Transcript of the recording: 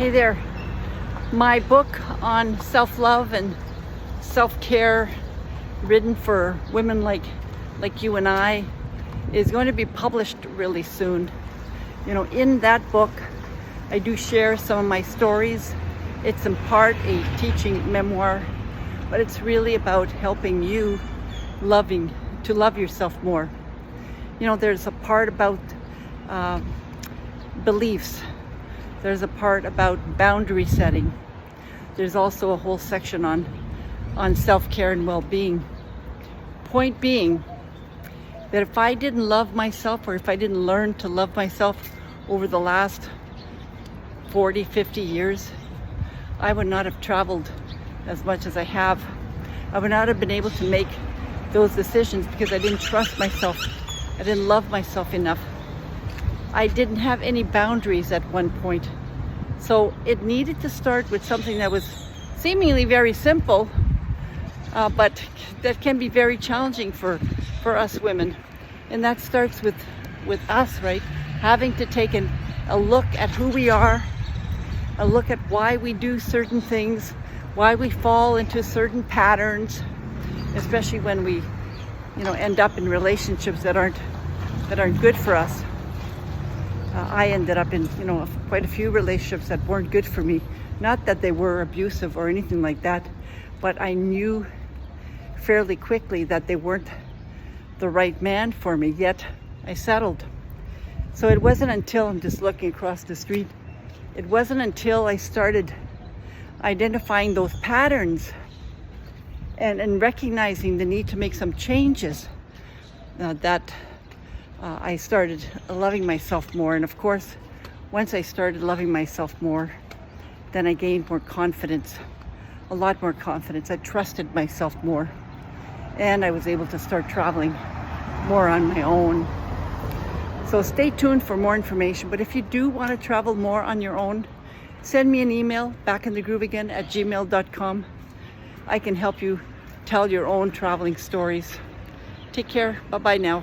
Hey there. My book on self-love and self-care, written for women like you and I, is going to be published really soon. You know, in that book, I do share some of my stories. It's in part a teaching memoir, but it's really about helping you to love yourself more. You know, there's a part about beliefs. There's a part about boundary setting. There's also a whole section on self-care and well-being. Point being that if I didn't love myself, or if I didn't learn to love myself over the last 40, 50 years, I would not have traveled as much as I have. I would not have been able to make those decisions because I didn't trust myself. I didn't love myself enough. I didn't have any boundaries at one point. So it needed to start with something that was seemingly very simple, but that can be very challenging for us women. And that starts with us, right? Having to take a look at who we are, a look at why we do certain things, why we fall into certain patterns, especially when we, end up in relationships that aren't good for us. I ended up in, quite a few relationships that weren't good for me. Not that they were abusive or anything like that, but I knew fairly quickly that they weren't the right man for me, yet I settled. So it wasn't until, I'm just looking across the street, it wasn't until I started identifying those patterns and recognizing the need to make some changes that I started loving myself more. And of course, once I started loving myself more, then I gained more confidence, a lot more confidence. I trusted myself more, and I was able to start traveling more on my own. So stay tuned for more information. But if you do want to travel more on your own, send me an email, backinthegrooveagain@gmail.com. I can help you tell your own traveling stories. Take care. Bye-bye now.